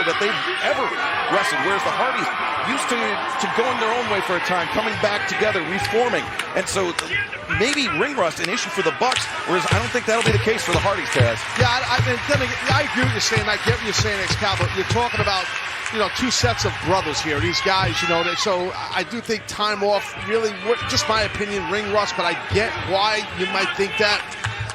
player that they've ever wrestled, whereas the Hardys used to going their own way for a time, coming back together, reforming. And so maybe ring rust an issue for the Bucks, whereas I don't think that'll be the case for the Hardys, Taz. Yeah, I agree with you saying. I get what you're saying, Excalibur. You're talking about, two sets of brothers here. These guys, so I do think time off really, just my opinion, ring rust, but I get why you might think that.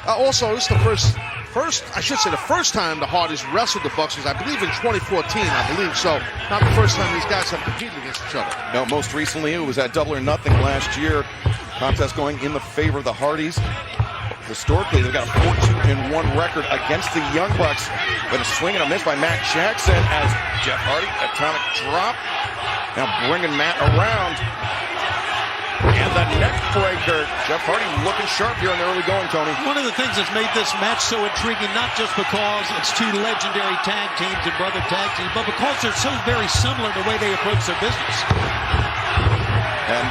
Also, this is the first time the Hardys wrestled the Bucks was, I believe, in 2014, I believe. So, not the first time these guys have competed against each other. No, most recently it was at Double or Nothing last year. Contest going in the favor of the Hardys. Historically, they've got a 4-2-1 record against the Young Bucks. But a swing and a miss by Matt Jackson as Jeff Hardy, atomic drop. Now bringing Matt around. And the neck breaker. Jeff Hardy looking sharp here in the early going, Tony. One of the things that's made this match so intriguing, not just because it's two legendary tag teams and brother tag teams, but because they're so very similar in the way they approach their business. And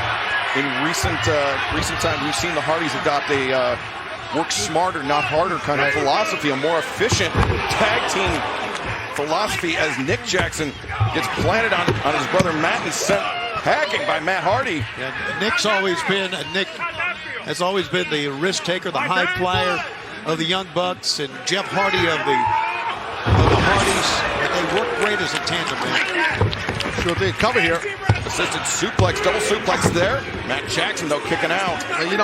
in recent times, we've seen the Hardys adopt a work smarter, not harder kind of philosophy, a more efficient tag team philosophy as Nick Jackson gets planted on his brother Matt and sent packing by Matt Hardy. Yeah, Nick has always been the risk taker, the high flyer of the Young Bucks, and Jeff Hardy of the Hardys. And they work great as a tandem, man. Sure thing. Cover here. Assisted suplex, double suplex there. Matt Jackson, though, kicking out. And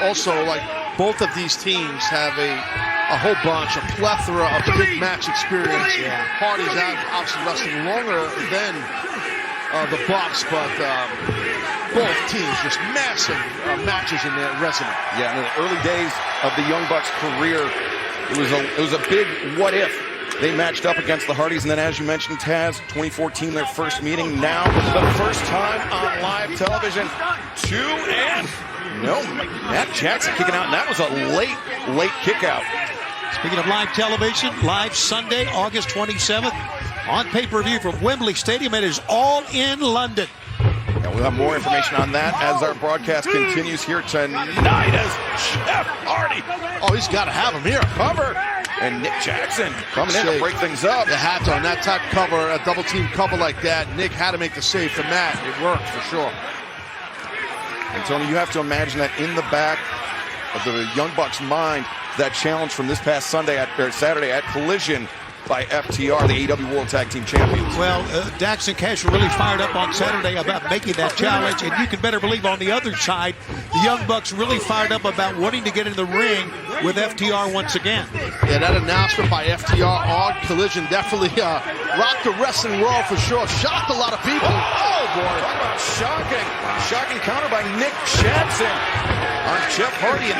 also, like, both of these teams have a whole bunch, a plethora of big match experience. Yeah. Hardy's obviously wrestling longer than the Bucks, but both teams just massive matches in their resume. Yeah, in the early days of the Young Bucks' career, it was a big what if. They matched up against the Hardys, and then, as you mentioned, Taz, 2014, their first meeting. Now, the first time on live television. Matt Jackson kicking out, and that was a late kick out. Speaking of live television, live Sunday, August 27th, on pay-per-view from Wembley Stadium. It is All in London. And we'll have more information on that as our broadcast continues here tonight as Jeff Hardy. Oh, he's got to have him here. Cover. And Nick Jackson coming in to break things up. You had to on that type cover, a double team cover like that. Nick had to make the save for Matt. It worked for sure. And Tony, you have to imagine that in the back of the Young Bucks' mind, that challenge from this past Saturday at Collision by FTR, the AEW World Tag Team Champions. Well, Dax and Cash were really fired up on Saturday about making that challenge, and you can better believe on the other side, the Young Bucks really fired up about wanting to get in the ring with FTR once again. Yeah, that announcement by FTR on Collision definitely rocked the wrestling world for sure. Shocked a lot of people. Oh, boy. Talk about shocking. Shocking counter by Nick Jackson on Jeff Hardy and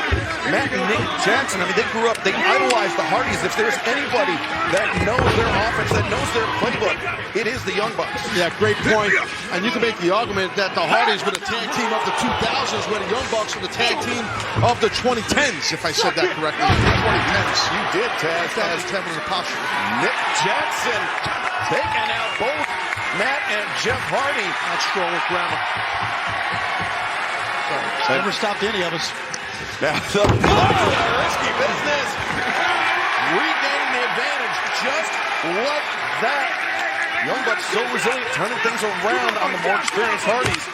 Matt and Nick Jackson. I mean, they grew up, they idolized the Hardys. If there's anybody that knows their offense, that knows their playbook, it is the Young Bucks. Yeah, great point. And you can make the argument that the Hardys were the tag team of the 2000s, where the Young Bucks were the tag team of the 2010s, if I said that correctly. 2010s. You did, Taz. 2010 was a posture. Nick Jackson taking out both Matt and Jeff Hardy. That's strong with grammar. Never stopped any of us. Now the Bucks are risky business. Regaining the advantage just like that. Young Bucks so resilient, turning things around on the more experienced Hardys.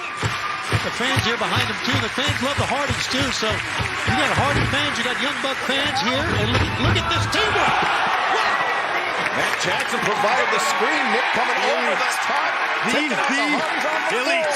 The fans here behind them, too. The fans love the Hardys, too. So you got Hardy fans, you got Young Buck fans here. And look at this teamwork. Matt Jackson provided the screen. Nick coming over the top. The Elite